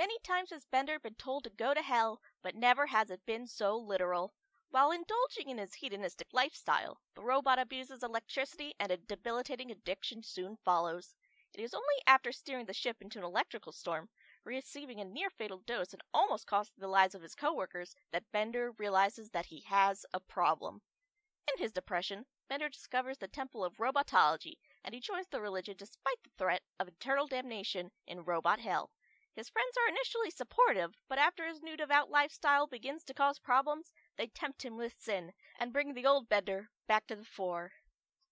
Many times has Bender been told to go to hell, but never has it been so literal. While indulging in his hedonistic lifestyle, the robot abuses electricity and a debilitating addiction soon follows. It is only after steering the ship into an electrical storm, receiving a near-fatal dose and almost costing the lives of his coworkers, that Bender realizes that he has a problem. In his depression, Bender discovers the Temple of Robotology, and he joins the religion despite the threat of eternal damnation in robot hell. His friends are initially supportive, but after his new devout lifestyle begins to cause problems, they tempt him with sin, and bring the old Bender back to the fore.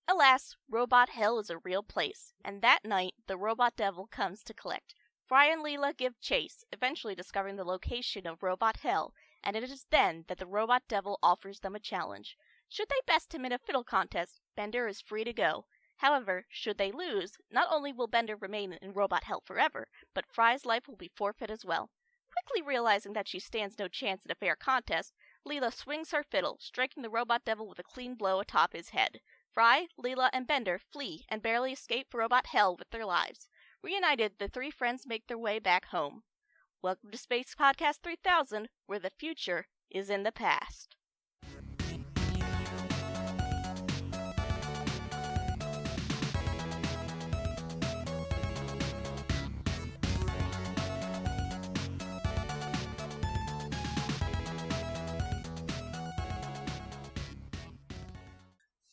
Alas, robot hell is a real place, and that night the robot devil comes to collect. Fry and Leela give chase, eventually discovering the location of robot hell, and it is then that the robot devil offers them a challenge. Should they best him in a fiddle contest, Bender is free to go. However, should they lose, not only will Bender remain in robot hell forever, but Fry's life will be forfeit as well. Quickly realizing that she stands no chance in a fair contest, Leela swings her fiddle, striking the robot devil with a clean blow atop his head. Fry, Leela, and Bender flee and barely escape robot hell with their lives. Reunited, the three friends make their way back home. Welcome to Space Podcast 3000, where the future is in the past.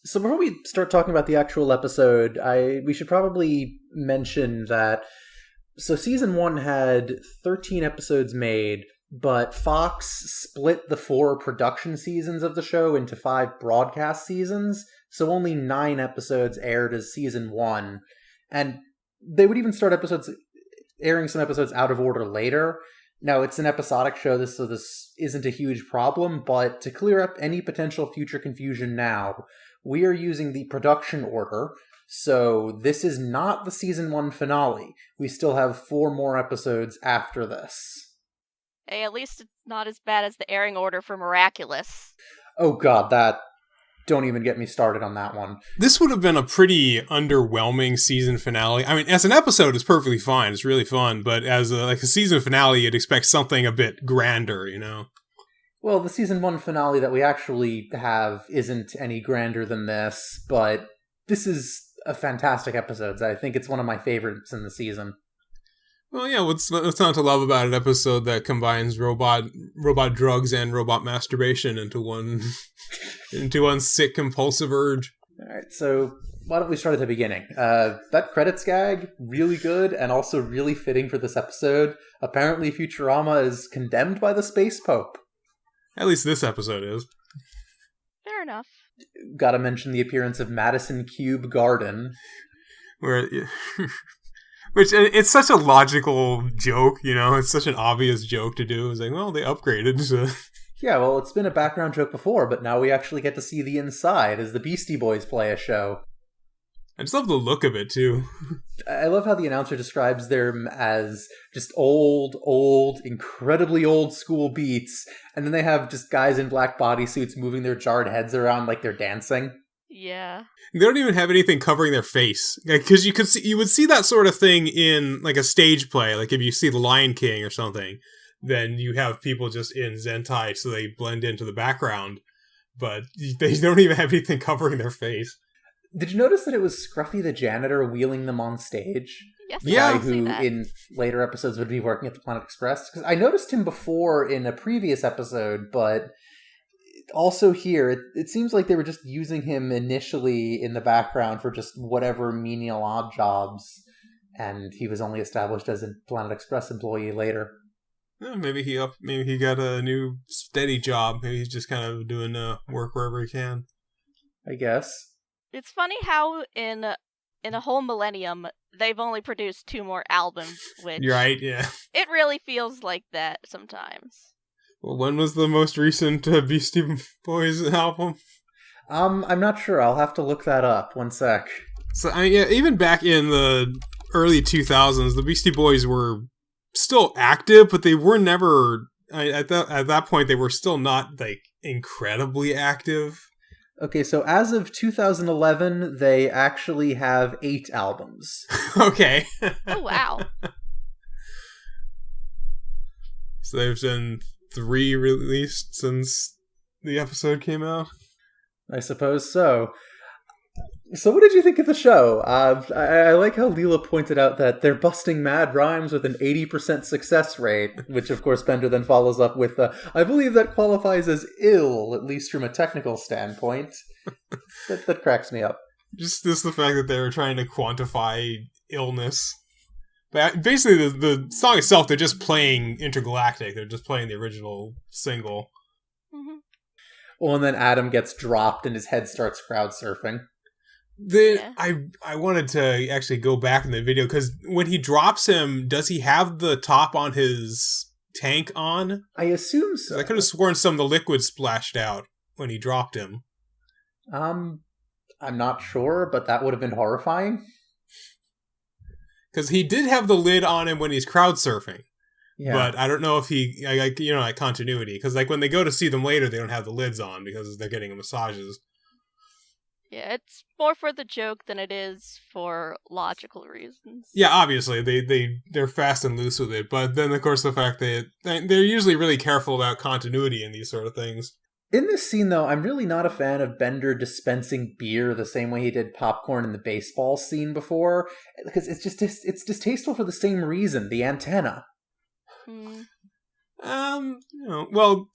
So before we start talking about the actual episode, we should probably mention that season 1 had 13 episodes made, but Fox split the 4 production seasons of the show into 5 broadcast seasons, so only 9 episodes aired as season 1, and they would even start airing some episodes out of order later. Now, it's an episodic show, so this isn't a huge problem, but to clear up any potential future confusion now, we are using the production order, so this is not the season 1 finale. We still have 4 more episodes after this. Hey, at least it's not as bad as the airing order for Miraculous. Oh god, don't even get me started on that one. This would have been a pretty underwhelming season finale. I mean, as an episode, it's perfectly fine. It's really fun, but as a season finale, you'd expect something a bit grander, you know? Well, the season 1 finale that we actually have isn't any grander than this, but this is a fantastic episode. I think it's one of my favorites in the season. Well, yeah, what's not to love about an episode that combines robot drugs and robot masturbation into one sick compulsive urge? All right, so why don't we start at the beginning? That credits gag, really good and also really fitting for this episode. Apparently Futurama is condemned by the Space Pope. At least this episode is. Fair enough. Gotta mention the appearance of Madison Cube Garden. Which, it's such a logical joke, you know? It's such an obvious joke to do. It's like, well, they upgraded, so... Yeah, well, it's been a background joke before, but now we actually get to see the inside as the Beastie Boys play a show. I just love the look of it, too. I love how the announcer describes them as just old, incredibly old school beats, and then they have just guys in black bodysuits moving their jarred heads around like they're dancing. Yeah. They don't even have anything covering their face. Because you would see that sort of thing in like a stage play, like if you see The Lion King or something, then you have people just in Zentai so they blend into the background, but they don't even have anything covering their face. Did you notice that it was Scruffy the janitor wheeling them on stage? Yes, The guy who in later episodes would be working at the Planet Express? Because I noticed him before in a previous episode, but also here, it seems like they were just using him initially in the background for just whatever menial odd jobs, and he was only established as a Planet Express employee later. Yeah, maybe he got a new steady job. Maybe he's just kind of doing work wherever he can. I guess. It's funny how in a whole millennium they've only produced 2 more albums, which You're right, yeah. It really feels like that sometimes. Well, when was the most recent Beastie Boys album? I'm not sure. I'll have to look that up. One sec. So, yeah, even back in the early 2000s, the Beastie Boys were still active, but they were never... at that point, they were still not, like, incredibly active. Okay, so as of 2011, they actually have 8 albums. Okay. Oh, wow. So there's been 3 released since the episode came out. I suppose so. So what did you think of the show? I like how Leela pointed out that they're busting mad rhymes with an 80% success rate, which of course Bender then follows up with, I believe that qualifies as ill, at least from a technical standpoint. that cracks me up. Just the fact that they were trying to quantify illness. But basically, the song itself, they're just playing Intergalactic. They're just playing the original single. Mm-hmm. Well, and then Adam gets dropped and his head starts crowd surfing. I wanted to actually go back in the video, because when he drops him, does he have the top on his tank on? I assume so. I could have sworn some of the liquid splashed out when he dropped him. I'm not sure, but that would have been horrifying. Because he did have the lid on him when he's crowd surfing. Yeah. But I don't know if he, like continuity. Because like when they go to see them later, they don't have the lids on because they're getting massages. Yeah, it's more for the joke than it is for logical reasons. Yeah, obviously they're fast and loose with it, but then of course the fact that they're usually really careful about continuity in these sort of things. In this scene, though, I'm really not a fan of Bender dispensing beer the same way he did popcorn in the baseball scene before, because it's distasteful for the same reason, the antenna. Well,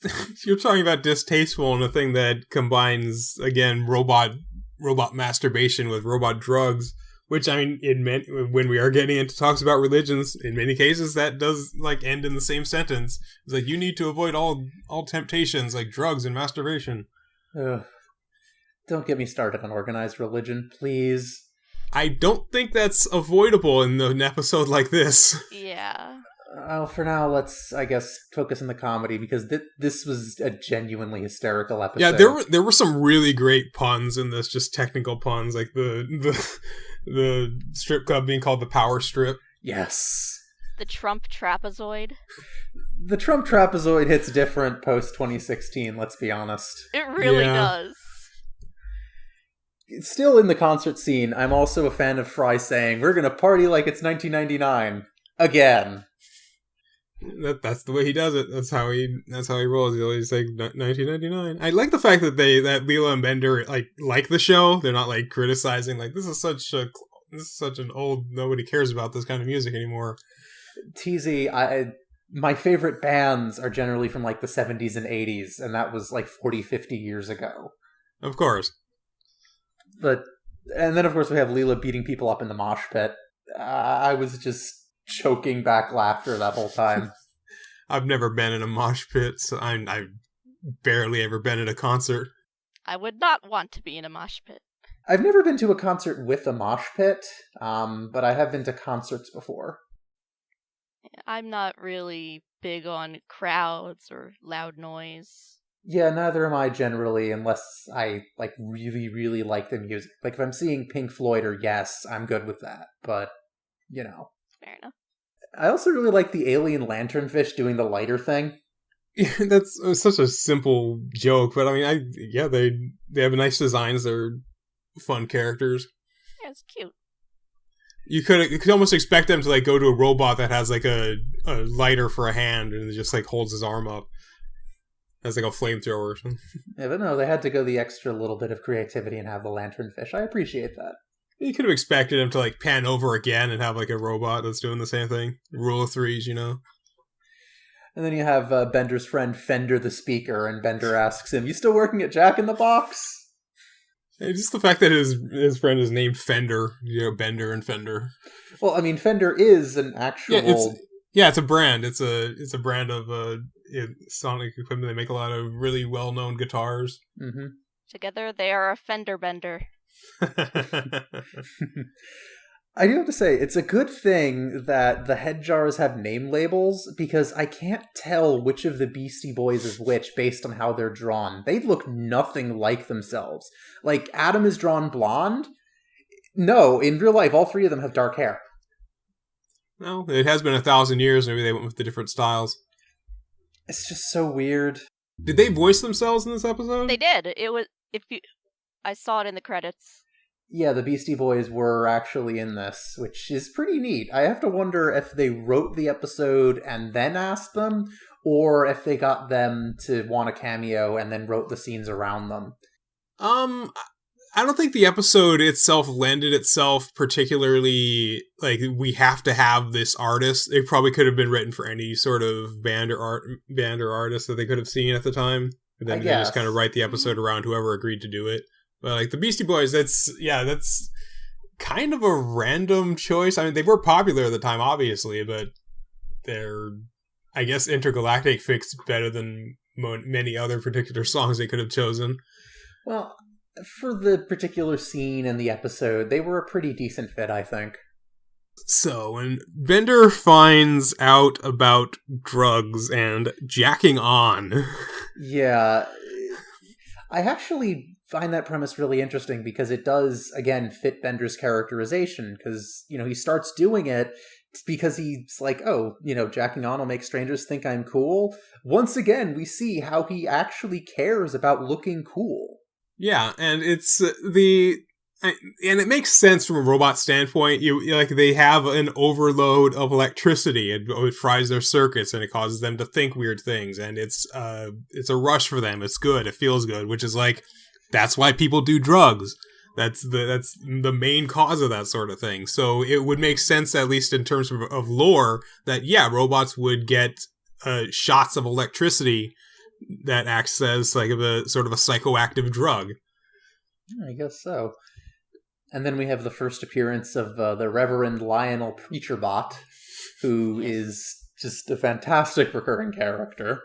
you're talking about distasteful and a thing that combines, again, robot masturbation with robot drugs, which, I mean, when we are getting into talks about religions, in many cases that does like end in the same sentence. It's like, you need to avoid all temptations like drugs and masturbation. Ugh. Don't get me started on organized religion, please. I don't think that's avoidable in an episode like this. Yeah. Well, for now, let's, I guess, focus on the comedy, because this was a genuinely hysterical episode. Yeah, there were some really great puns in this, just technical puns, like the strip club being called the Power Strip. Yes. The Trump trapezoid. The Trump trapezoid hits different post-2016, let's be honest. It really does. Still in the concert scene, I'm also a fan of Fry saying, "We're gonna party like it's 1999. Again." That's the way he does it. That's how he rolls. He always say 1999. I like the fact that that Leela and Bender like the show. They're not like criticizing like this is such an old, nobody cares about this kind of music anymore. TZ, my favorite bands are generally from like the 70s and 80s, and that was like 40, 50 years ago. Of course. And then of course we have Leela beating people up in the mosh pit. I was just choking back laughter that whole time. I've never been in a mosh pit, so I've barely ever been at a concert. I would not want to be in a mosh pit. I've never been to a concert with a mosh pit, but I have been to concerts before. I'm not really big on crowds or loud noise. Yeah, neither am I generally, unless I like really, really like the music. Like if I'm seeing Pink Floyd or Yes, I'm good with that, but Fair enough. I also really like the alien lanternfish doing the lighter thing. Yeah, that's such a simple joke, but I mean, they have nice designs. They're fun characters. Yeah, it's cute. You could almost expect them to like go to a robot that has like a lighter for a hand and it just like holds his arm up. Has like a flamethrower or something. Yeah, but no, they had to go the extra little bit of creativity and have the lanternfish. I appreciate that. You could have expected him to like pan over again and have like a robot that's doing the same thing. Rule of threes, And then you have Bender's friend Fender the speaker, and Bender asks him, "You still working at Jack in the Box?" And just the fact that his friend is named Fender, Bender and Fender. Well, I mean, Fender is an actual... It's a brand. It's a brand of sonic equipment. They make a lot of really well-known guitars. Mm-hmm. Together, they are a Fender Bender. I do have to say, it's a good thing that the head jars have name labels, because I can't tell which of the Beastie Boys is which based on how they're drawn. They look nothing like themselves. Like, Adam is drawn blonde. No, in real life, all three of them have dark hair. Well, it has been 1,000 years. Maybe they went with the different styles. It's just so weird. Did they voice themselves in this episode? They did. I saw it in the credits. Yeah, the Beastie Boys were actually in this, which is pretty neat. I have to wonder if they wrote the episode and then asked them, or if they got them to want a cameo and then wrote the scenes around them. I don't think the episode itself lended itself particularly, like, we have to have this artist. It probably could have been written for any sort of band or artist that they could have seen at the time. But then they just kind of write the episode around whoever agreed to do it. But, like, the Beastie Boys, that's kind of a random choice. I mean, they were popular at the time, obviously, but they're, I guess, Intergalactic fits better than many other particular songs they could have chosen. Well, for the particular scene in the episode, they were a pretty decent fit, I think. So, when Bender finds out about drugs and jacking on... Yeah, I actually find that premise really interesting because it does, again, fit Bender's characterization, because, he starts doing it because he's like, oh, jacking on will make strangers think I'm cool. Once again, we see how he actually cares about looking cool. Yeah, and it's and it makes sense from a robot standpoint. They have an overload of electricity. It fries their circuits and it causes them to think weird things. And it's a rush for them. It's good. It feels good, which is like, that's why people do drugs. That's the main cause of that sort of thing. So it would make sense, at least in terms of lore, that robots would get shots of electricity that acts as like a sort of a psychoactive drug. I guess so. And then we have the first appearance of the Reverend Lionel Preacherbot, who is just a fantastic recurring character.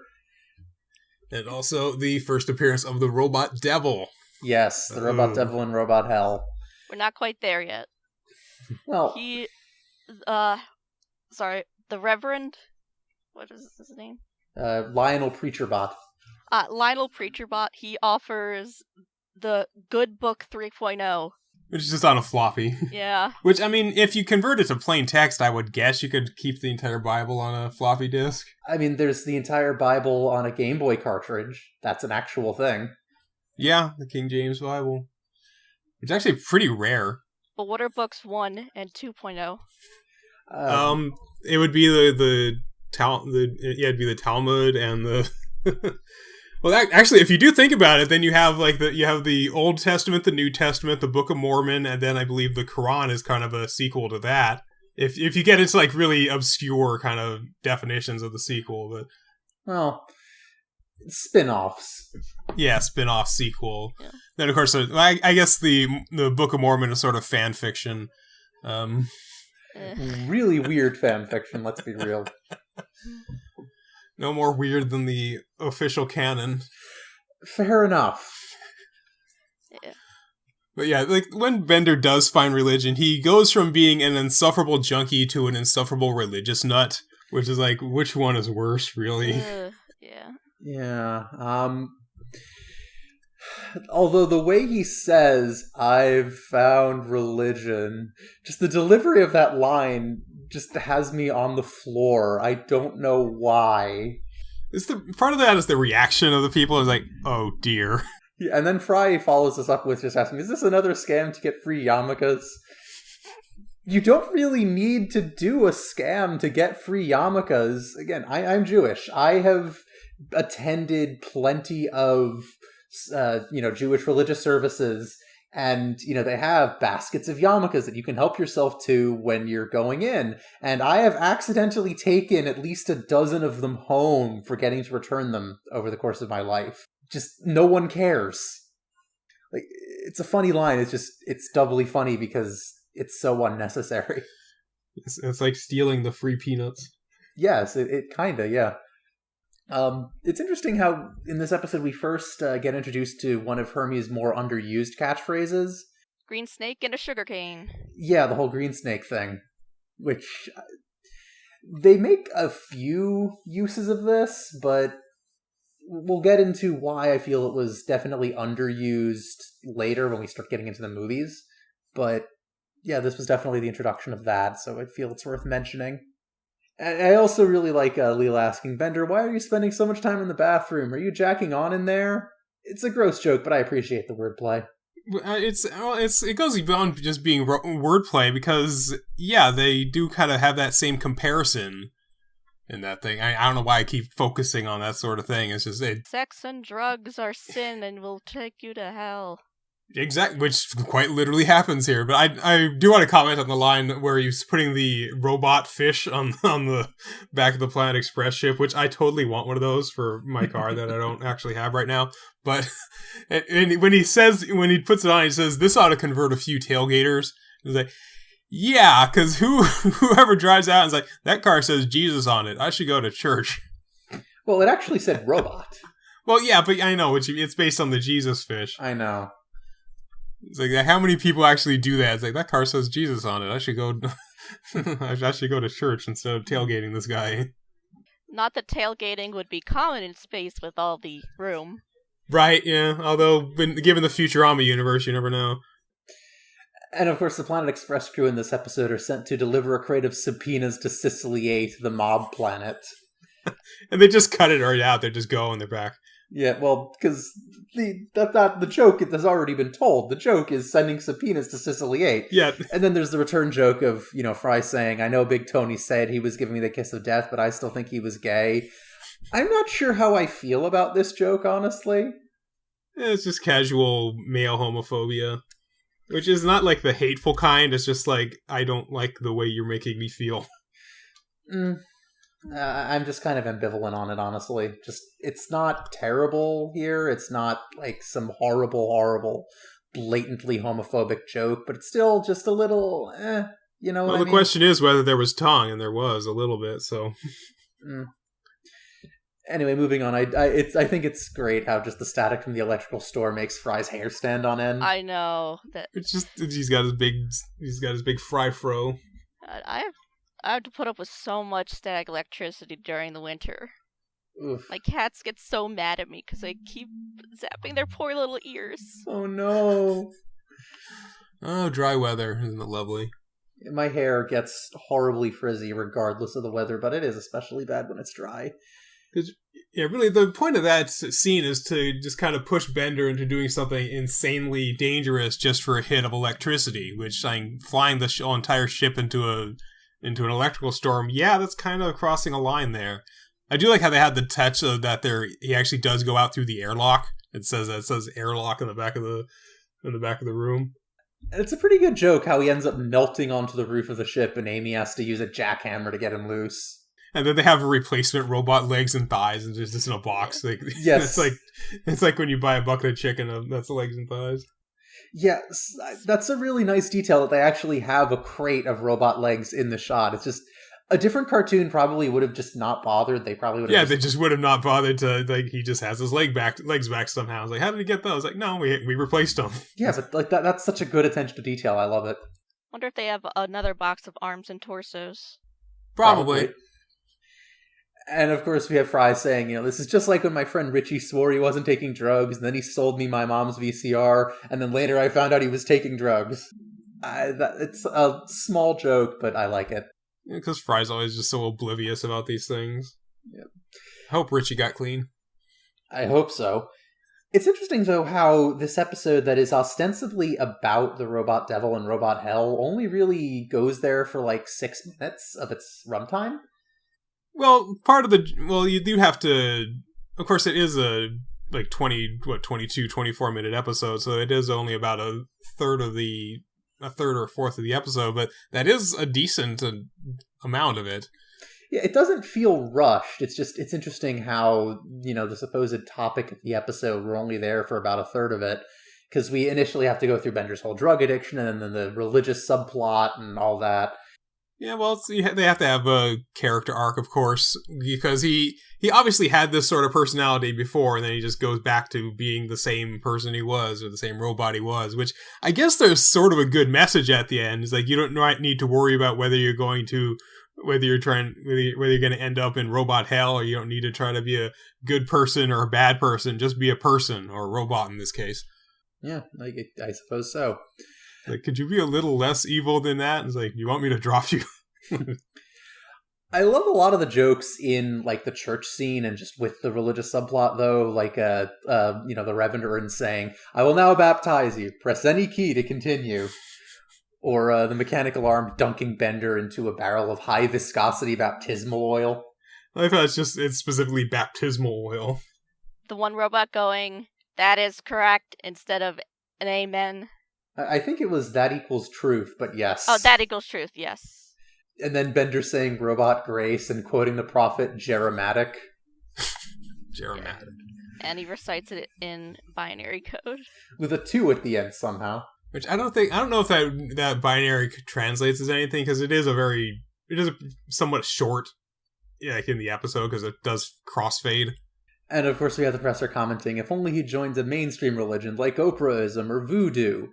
And also the first appearance of the Robot Devil. Yes, the Robot Devil in Robot Hell. We're not quite there yet. Well, the Reverend, what is his name? Lionel Preacherbot. Lionel Preacherbot, he offers the Good Book 3.0. Which is just on a floppy. Yeah. Which, I mean, if you convert it to plain text, I would guess you could keep the entire Bible on a floppy disk. I mean, there's the entire Bible on a Game Boy cartridge. That's an actual thing. Yeah, the King James Bible. It's actually pretty rare. But what are books 1 and 2.0? It would be it'd be the Talmud and the... Well, actually, if you do think about it, then you have the Old Testament, the New Testament, the Book of Mormon, and then I believe the Quran is kind of a sequel to that. If you get into like really obscure kind of definitions of the sequel, but spin-offs. Yeah, spin-off sequel. Yeah. Then of course, I guess the Book of Mormon is sort of fan fiction. Really weird fan fiction. Let's be real. No more weird than the official canon. Fair enough. Yeah. But yeah, like when Bender does find religion, he goes from being an insufferable junkie to an insufferable religious nut, which is like, which one is worse, really? Yeah. Yeah. Although the way he says, "I've found religion," just the delivery of that line just has me on the floor. I don't know why. Part of that is the reaction of the people is like, oh dear. Yeah, and then Fry follows this up with just asking, is this another scam to get free yarmulkes? You don't really need to do a scam to get free yarmulkes. Again, I'm Jewish. I have attended plenty of Jewish religious services, and they have baskets of yarmulkes that you can help yourself to when you're going in, and I have accidentally taken at least a dozen of them home, forgetting to return them over the course of my life. Just no one cares. Like, it's a funny line. It's doubly funny because it's so unnecessary. It's like stealing the free peanuts. Yes, it kinda, yeah. It's interesting how in this episode we first get introduced to one of Hermie's more underused catchphrases. Green snake and a sugarcane. Yeah, the whole green snake thing. Which, they make a few uses of this, but we'll get into why I feel it was definitely underused later when we start getting into the movies. But yeah, this was definitely the introduction of that, so I feel it's worth mentioning. I also really like Leela asking, Bender, why are you spending so much time in the bathroom? Are you jacking on in there? It's a gross joke, but I appreciate the wordplay. It goes beyond just being wordplay because, yeah, they do kind of have that same comparison. in that thing. I don't know why I keep focusing on that sort of thing. It's just Sex and drugs are sin and will take you to hell. exactly, which quite literally happens here. But I do want to comment on the line where he's putting the robot fish on the back of the Planet Express ship, which I totally want one of those for my car that I don't actually have right now. But and when he puts it on, he says, "This ought to convert a few tailgaters." He's like, yeah, because whoever drives out and is like, that car says Jesus on it, I should go to church. Well, it actually said robot. Well, yeah, but I know it's based on the Jesus fish. I know. It's like, how many people actually do that? It's like, that car says Jesus on it, I should go I should go to church instead of tailgating this guy. Not that tailgating would be common in space with all the room. Right, yeah, although given the Futurama universe, you never know. And of course, the Planet Express crew in this episode are sent to deliver a crate of subpoenas to Sicily 8, the mob planet. And they just cut it right out. They just go and they're back. Yeah, well, because the joke has already been told. The joke is sending subpoenas to Sicily 8. Yeah. And then there's the return joke of, Fry saying, I know Big Tony said he was giving me the kiss of death, but I still think he was gay. I'm not sure how I feel about this joke, honestly. It's just casual male homophobia. Which is not like the hateful kind, it's just like, I don't like the way you're making me feel. I'm just kind of ambivalent on it, honestly. Just, it's not terrible here, it's not like some horrible, blatantly homophobic joke, but it's still just a little, you know what I mean? The question is whether there was tongue, and there was a little bit, so... Anyway, moving on. I think it's great how just the static from the electrical store makes Fry's hair stand on end. I know that. It's just he's got his big fry fro. I have to put up with so much static electricity during the winter. Oof. My cats get so mad at me because I keep zapping their poor little ears. Oh no! Oh, dry weather, isn't it lovely? My hair gets horribly frizzy regardless of the weather, but it is especially bad when it's dry. Yeah, really, the point of that scene is to just kind of push Bender into doing something insanely dangerous just for a hit of electricity, which, flying the entire ship into an electrical storm, yeah, that's kind of crossing a line there. I do like how they had the touch of that he actually does go out through the airlock. It says airlock in the back of the room. It's a pretty good joke how he ends up melting onto the roof of the ship and Amy has to use a jackhammer to get him loose. And then they have a replacement robot legs and thighs, and just in a box. Like, yes, it's like when you buy a bucket of chicken, that's the legs and thighs. Yes, that's a really nice detail that they actually have a crate of robot legs in the shot. It's just a different cartoon probably would have just not bothered. They probably would have. Yeah, they just would have not bothered to he just has his legs back somehow. It's like, how did he get those? Like, no, we replaced them. Yeah, but like that's such a good attention to detail. I love it. Wonder if they have another box of arms and torsos. Probably. And of course we have Fry saying, this is just like when my friend Richie swore he wasn't taking drugs, and then he sold me my mom's VCR, and then later I found out he was taking drugs. It's a small joke, but I like it. Because Fry's always just so oblivious about these things. Yep. I hope Richie got clean. I hope so. It's interesting, though, how this episode that is ostensibly about the robot devil and robot hell only really goes there for like 6 minutes of its runtime. Well, you do have to, of course it is a 22, 24 minute episode, so it is only about a third or fourth of the episode, but that is a decent amount of it. Yeah, it doesn't feel rushed. It's interesting how, the supposed topic of the episode, we're only there for about a third of it, because we initially have to go through Bender's whole drug addiction, and then the religious subplot and all that. Yeah, well, they have to have a character arc, of course, because he obviously had this sort of personality before, and then he just goes back to being the same person he was, or the same robot he was, which I guess there's sort of a good message at the end. It's like, you don't need to worry about whether you're going to end up in robot hell, or you don't need to try to be a good person or a bad person. Just be a person, or a robot in this case. Yeah, I suppose so. Like, could you be a little less evil than that? It's like, you want me to drop you? I love a lot of the jokes in like the church scene and just with the religious subplot, though. Like, the Reverend saying, "I will now baptize you. Press any key to continue." Or the mechanical arm dunking Bender into a barrel of high viscosity baptismal oil. I thought it's specifically baptismal oil. The one robot going, "That is correct," instead of an amen. I think it was "that equals truth," but yes. Oh, that equals truth, yes. And then Bender saying "robot grace" and quoting the prophet Jeremitic. Jeremitic. And he recites it in binary code. With a 2 at the end somehow. Which I don't know if that binary translates as anything, because it is somewhat short, like in the episode, because it does crossfade. And of course we have the presser commenting, if only he joins a mainstream religion like Oprahism or Voodoo.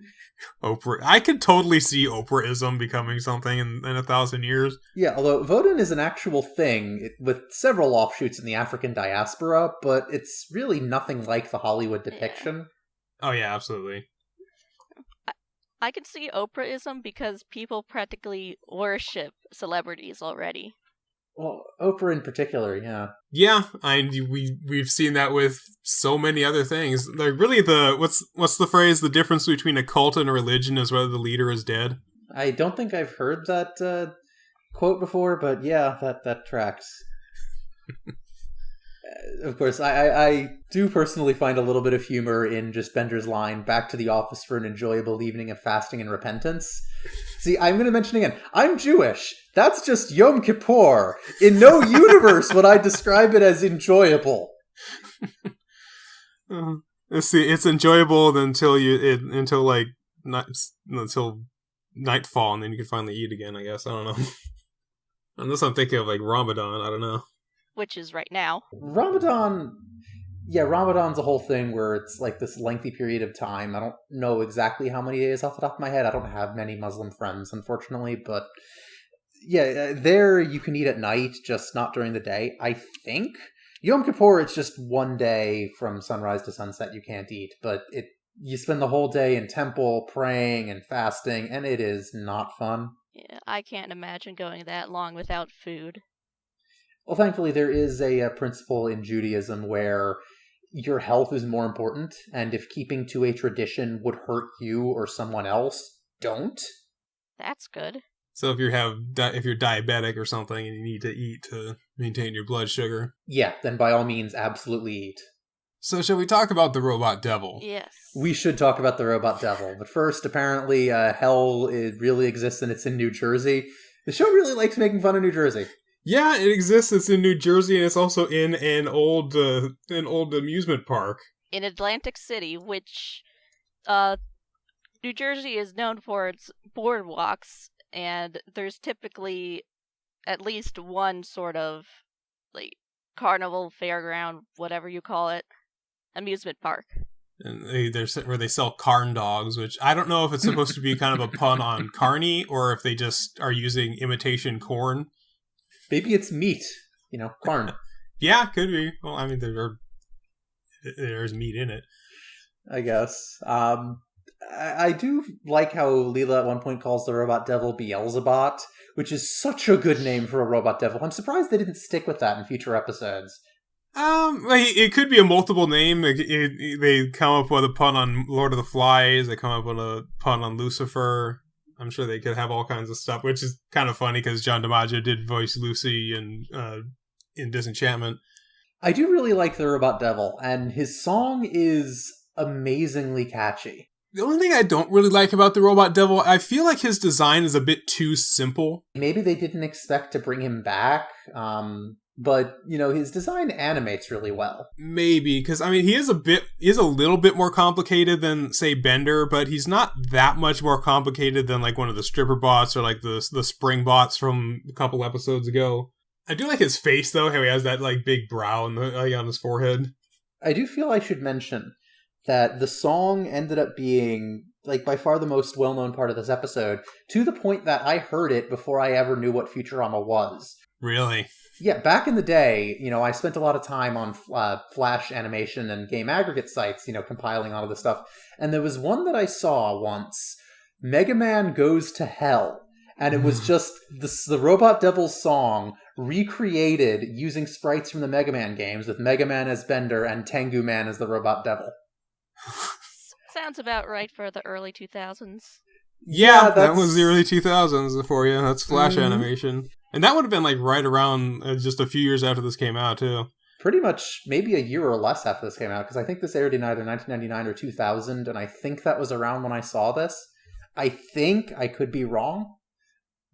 Oprah. I could totally see Oprahism becoming something in 1,000 years. Yeah, although Vodun is an actual thing with several offshoots in the African diaspora, but it's really nothing like the Hollywood depiction. Yeah. Oh yeah, absolutely. I could see Oprahism because people practically worship celebrities already. Well, Oprah in particular, yeah. Yeah, we've seen that with so many other things. Like really, what's the phrase? The difference between a cult and a religion is whether the leader is dead. I don't think I've heard that quote before, but yeah, that tracks. Of course, I do personally find a little bit of humor in just Bender's line, "back to the office for an enjoyable evening of fasting and repentance." See, I'm going to mention again, I'm Jewish. That's just Yom Kippur. In no universe would I describe it as enjoyable. See, it's enjoyable until nightfall, and then you can finally eat again, I guess. I don't know. Unless I'm thinking of like Ramadan, I don't know. Which is right now. Ramadan's a whole thing where it's like this lengthy period of time. I don't know exactly how many days off the top of my head. I don't have many Muslim friends, unfortunately, but yeah, there you can eat at night, just not during the day, I think. Yom Kippur, it's just one day from sunrise to sunset you can't eat, but you spend the whole day in temple praying and fasting, and it is not fun. Yeah, I can't imagine going that long without food. Well, thankfully, there is a principle in Judaism where your health is more important, and if keeping to a tradition would hurt you or someone else, don't. That's good. So if you're diabetic or something and you need to eat to maintain your blood sugar. Yeah, then by all means, absolutely eat. So shall we talk about the robot devil? Yes. We should talk about the robot devil. But first, apparently, hell really exists and it's in New Jersey. The show really likes making fun of New Jersey. Yeah, it exists. It's in New Jersey, and it's also in an old amusement park in Atlantic City, which New Jersey is known for its boardwalks, and there's typically at least one sort of like carnival, fairground, whatever you call it, amusement park. And there's where they sell carn dogs, which I don't know if it's supposed to be kind of a pun on carny or if they just are using imitation corn. Maybe it's meat, corn. Yeah, could be. Well, I mean, there's meat in it, I guess. I do like how Leela at one point calls the robot devil Beelzebot, which is such a good name for a robot devil. I'm surprised they didn't stick with that in future episodes. It could be a multiple name. They come up with a pun on Lord of the Flies. They come up with a pun on Lucifer. I'm sure they could have all kinds of stuff, which is kind of funny because John DiMaggio did voice Lucy in Disenchantment. I do really like the Robot Devil, and his song is amazingly catchy. The only thing I don't really like about the Robot Devil, I feel like his design is a bit too simple. Maybe they didn't expect to bring him back, but, his design animates really well. Maybe, because, I mean, he is a little bit more complicated than, say, Bender, but he's not that much more complicated than, like, one of the stripper bots or, like, the spring bots from a couple episodes ago. I do like his face, though, how he has that, like, big brow on his forehead. I do feel I should mention that the song ended up being, like, by far the most well-known part of this episode, to the point that I heard it before I ever knew what Futurama was. Really? Yeah, back in the day, I spent a lot of time on Flash animation and game aggregate sites, compiling all of this stuff. And there was one that I saw once, Mega Man Goes to Hell. And it was just the Robot Devil's song recreated using sprites from the Mega Man games with Mega Man as Bender and Tengu Man as the Robot Devil. Sounds about right for the early 2000s. Yeah, that was the early 2000s for you. That's Flash animation. And that would have been like right around just a few years after this came out, too. Pretty much maybe a year or less after this came out, because I think this aired in either 1999 or 2000, and I think that was around when I saw this. I think I could be wrong.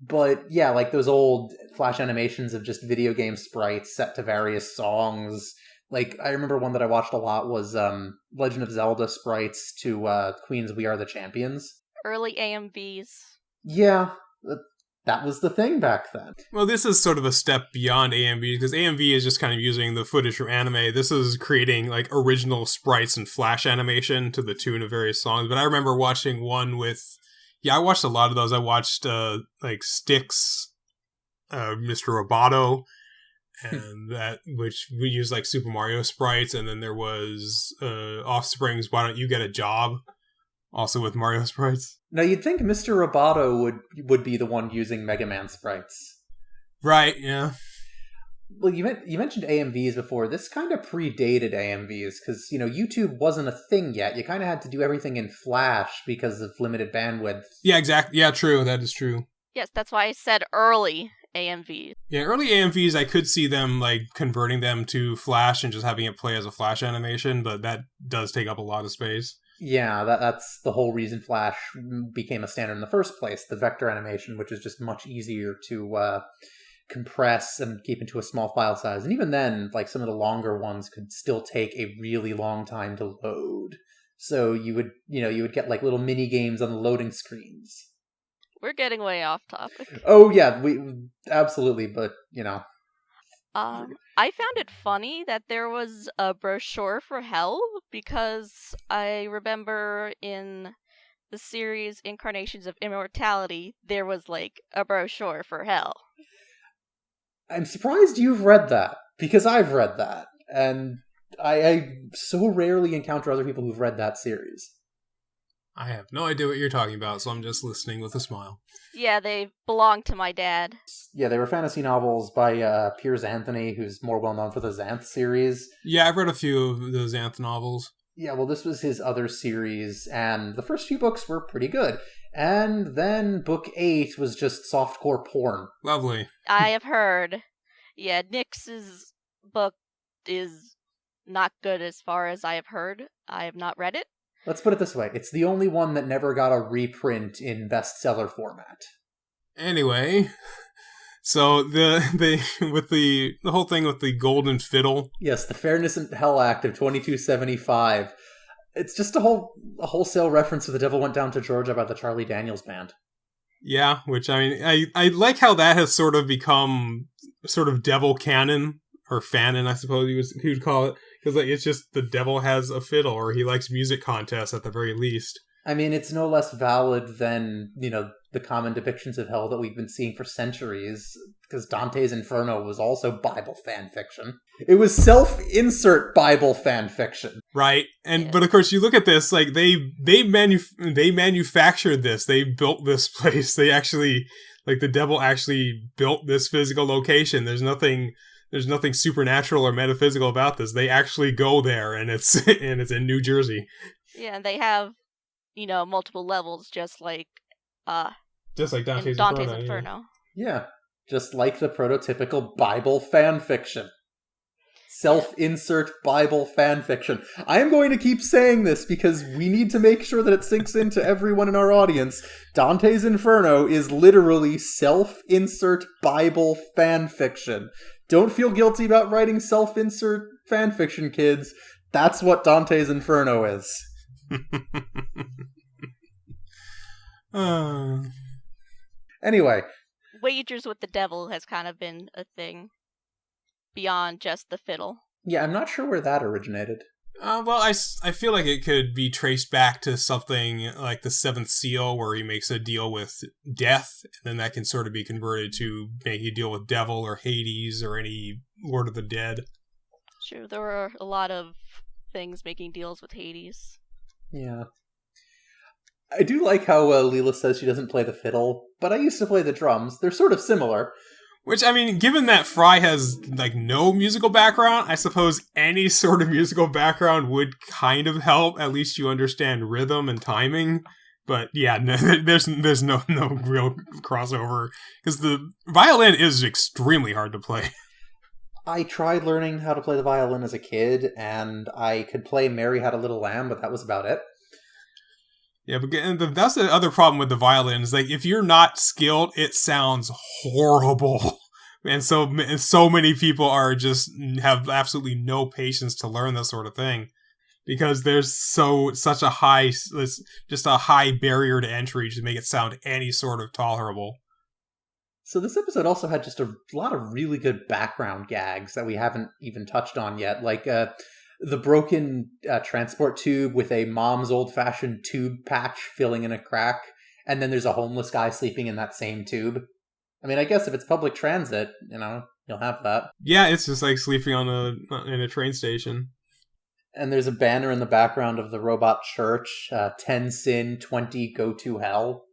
But yeah, like those old Flash animations of just video game sprites set to various songs. Like, I remember one that I watched a lot was Legend of Zelda sprites to Queen's We Are the Champions. Early AMVs. Yeah, that was the thing back then. Well, this is sort of a step beyond AMV, because AMV is just kind of using the footage from anime. This is creating, like, original sprites and Flash animation to the tune of various songs. But I remember watching one with... Yeah, I watched a lot of those. I watched, like, Styx, Mr. Roboto, and that, which we used, like, Super Mario sprites. And then there was Offspring's Why Don't You Get a Job, also with Mario sprites. Now, you'd think Mr. Roboto would be the one using Mega Man sprites. Right, yeah. Well, you mentioned AMVs before. This kind of predated AMVs because, YouTube wasn't a thing yet. You kind of had to do everything in Flash because of limited bandwidth. Yeah, exactly. Yeah, true. That is true. Yes, that's why I said early AMVs. Yeah, early AMVs, I could see them, like, converting them to Flash and just having it play as a Flash animation, but that does take up a lot of space. Yeah, that's the whole reason Flash became a standard in the first place. The vector animation, which is just much easier to compress and keep into a small file size. And even then, like, some of the longer ones could still take a really long time to load. So you would get like little mini games on the loading screens. We're getting way off topic. Oh yeah, we absolutely, but I found it funny that there was a brochure for Hell, because I remember in the series Incarnations of Immortality, there was like a brochure for Hell. I'm surprised you've read that, because I've read that, and I so rarely encounter other people who've read that series. I have no idea what you're talking about, so I'm just listening with a smile. Yeah, they belong to my dad. Yeah, they were fantasy novels by Piers Anthony, who's more well known for the Xanth series. Yeah, I've read a few of the Xanth novels. Yeah, well, this was his other series, and the first few books were pretty good. And then book 8 was just softcore porn. Lovely. I have heard. Yeah, Nix's book is not good as far as I have heard. I have not read it. Let's put it this way. It's the only one that never got a reprint in bestseller format. Anyway, so the whole thing with the golden fiddle. Yes, the Fairness and Hell Act of 2275. It's just a wholesale reference to The Devil Went Down to Georgia by the Charlie Daniels Band. Yeah, which I like how that has sort of become sort of devil canon, or fanon, I suppose you would call it. Because like, it's just the devil has a fiddle, or he likes music contests at the very least. I mean, it's no less valid than, the common depictions of hell that we've been seeing for centuries, because Dante's Inferno was also Bible fan fiction. It was self-insert Bible fan fiction. Right. But of course, you look at this, like, they manufactured this. They built this place. They actually, like, the devil actually built this physical location. There's nothing supernatural or metaphysical about this. They actually go there, and it's in New Jersey. Yeah, and they have, multiple levels, just like Dante's Inferno. Yeah, just like the prototypical Bible fan fiction. Self-insert Bible fan fiction. I am going to keep saying this because we need to make sure that it sinks into everyone in our audience. Dante's Inferno is literally self-insert Bible fan fiction. Don't feel guilty about writing self-insert fanfiction, kids. That's what Dante's Inferno is. Anyway. Wagers with the devil has kind of been a thing beyond just the fiddle. Yeah, I'm not sure where that originated. Well, I feel like it could be traced back to something like the Seventh Seal, where he makes a deal with death, and then that can sort of be converted to make a deal with devil or Hades or any Lord of the Dead. Sure, there were a lot of things making deals with Hades. Yeah. I do like how Leela says she doesn't play the fiddle, but I used to play the drums. They're sort of similar. Which, I mean, given that Fry has, like, no musical background, I suppose any sort of musical background would kind of help. At least you understand rhythm and timing. But yeah, no, there's no real crossover because the violin is extremely hard to play. I tried learning how to play the violin as a kid, and I could play Mary Had a Little Lamb, but that was about it. Yeah, but that's the other problem with the violin is like if you're not skilled, it sounds horrible, and so many people are just have absolutely no patience to learn this sort of thing because there's such a high barrier to entry to make it sound any sort of tolerable. So this episode also had just a lot of really good background gags that we haven't even touched on yet, like the broken transport tube with a mom's old-fashioned tube patch filling in a crack, and then there's a homeless guy sleeping in that same tube. I mean, I guess if it's public transit, you'll have that. Yeah, it's just like sleeping in a train station. And there's a banner in the background of the robot church, 10 sin, 20 go to hell.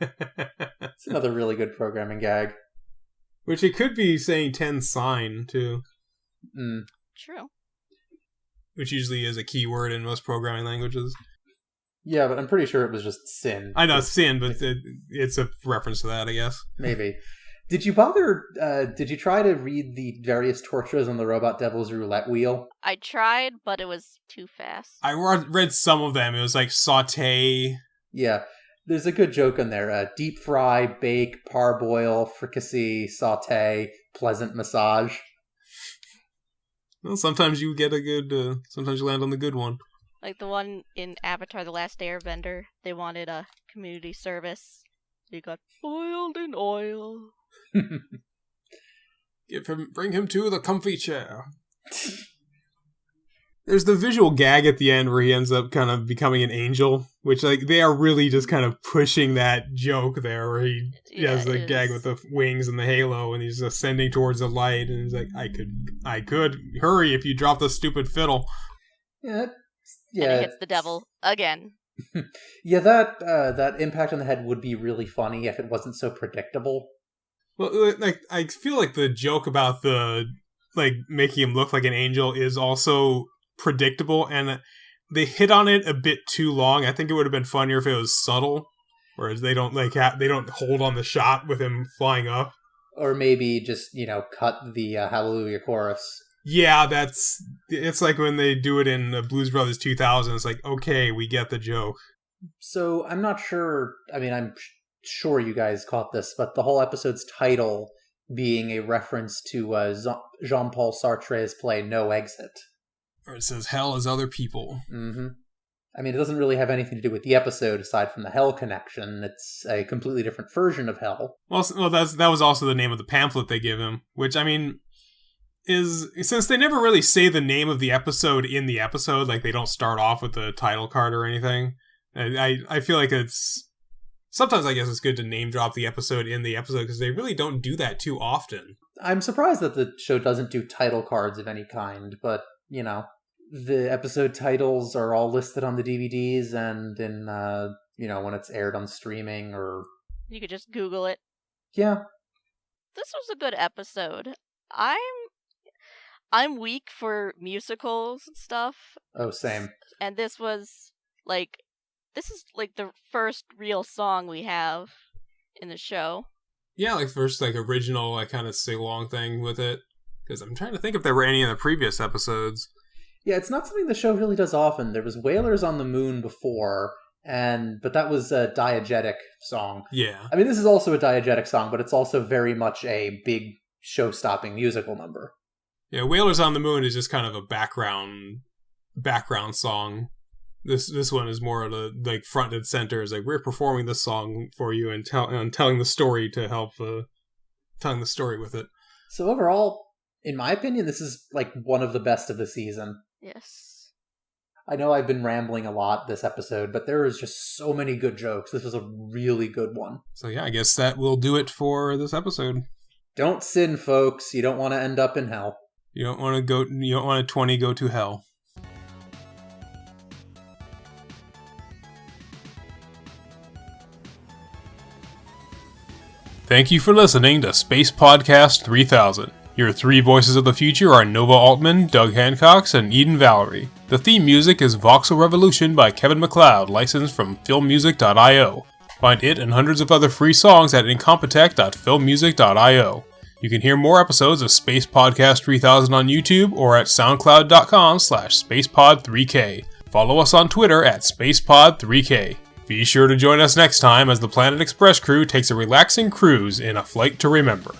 It's another really good programming gag. Which it could be saying 10 sign, too. True. Which usually is a keyword in most programming languages. Yeah, but I'm pretty sure it was just sin. I know, sin, but it's a reference to that, I guess. Maybe. Did you try to read the various tortures on the Robot Devil's roulette wheel? I tried, but it was too fast. I read some of them. It was like saute. Yeah. There's a good joke in there. Deep fry, bake, parboil, fricassee, saute, pleasant massage. Well, sometimes you get sometimes you land on the good one. Like the one in Avatar: The Last Airbender, they wanted a community service. He got boiled in oil. Bring him to the comfy chair. There's the visual gag at the end where he ends up kind of becoming an angel, which like they are really just kind of pushing that joke there where he has the gag with the wings and the halo and he's ascending towards the light and he's like, I could hurry if you drop the stupid fiddle. Yeah. And he hits the devil again. Yeah, that impact on the head would be really funny if it wasn't so predictable. Well, like I feel like the joke about the like making him look like an angel is also predictable, and they hit on it a bit too long. I think it would have been funnier if it was subtle, whereas they don't they don't hold on the shot with him flying up, or maybe just cut the Hallelujah chorus. Yeah, it's like when they do it in Blues Brothers 2000. It's like, okay, we get the joke. So I'm not sure. I mean, I'm sure you guys caught this, but the whole episode's title being a reference to Jean-Paul Sartre's play No Exit. Or it says hell is other people. Mm-hmm. I mean, it doesn't really have anything to do with the episode aside from the hell connection. It's a completely different version of hell. Well, that was also the name of the pamphlet they give him, which, I mean, is, since they never really say the name of the episode in the episode, like they don't start off with the title card or anything, I feel like it's... Sometimes I guess it's good to name drop the episode in the episode because they really don't do that too often. I'm surprised that the show doesn't do title cards of any kind, but, the episode titles are all listed on the DVDs and in, when it's aired on streaming or... You could just Google it. Yeah. This was a good episode. I'm weak for musicals and stuff. Oh, same. And this is the first real song we have in the show. Yeah, like first original kind of sing-along thing with it. Because I'm trying to think if there were any in the previous episodes. Yeah, it's not something the show really does often. There was Whalers on the Moon before, but that was a Diegetic song. Yeah. I mean, this is also a Diegetic song, but it's also very much a big show-stopping musical number. Yeah, Whalers on the Moon is just kind of a background song. This one is more of the front and center. Is like, we're performing this song for you and telling the story to help telling the story with it. So overall, in my opinion, this is one of the best of the season. Yes. I know I've been rambling a lot this episode, but there is just so many good jokes. This was a really good one. So yeah, I guess that will do it for this episode. Don't sin, folks. You don't want to end up in hell. You don't want a 20 go to hell. Thank you for listening to Space Podcast 3000. Your three voices of the future are Nova Altman, Doug Hancox, and Eden Valerie. The The theme music is Voxel Revolution by Kevin MacLeod, licensed from filmmusic.io. Find it and hundreds of other free songs at incompetech.filmmusic.io. You can hear more episodes of Space Podcast 3000 on YouTube or at soundcloud.com/spacepod3k. Follow us on Twitter at spacepod3k. Be sure to join us next time as the Planet Express crew takes a relaxing cruise in A Flight to Remember.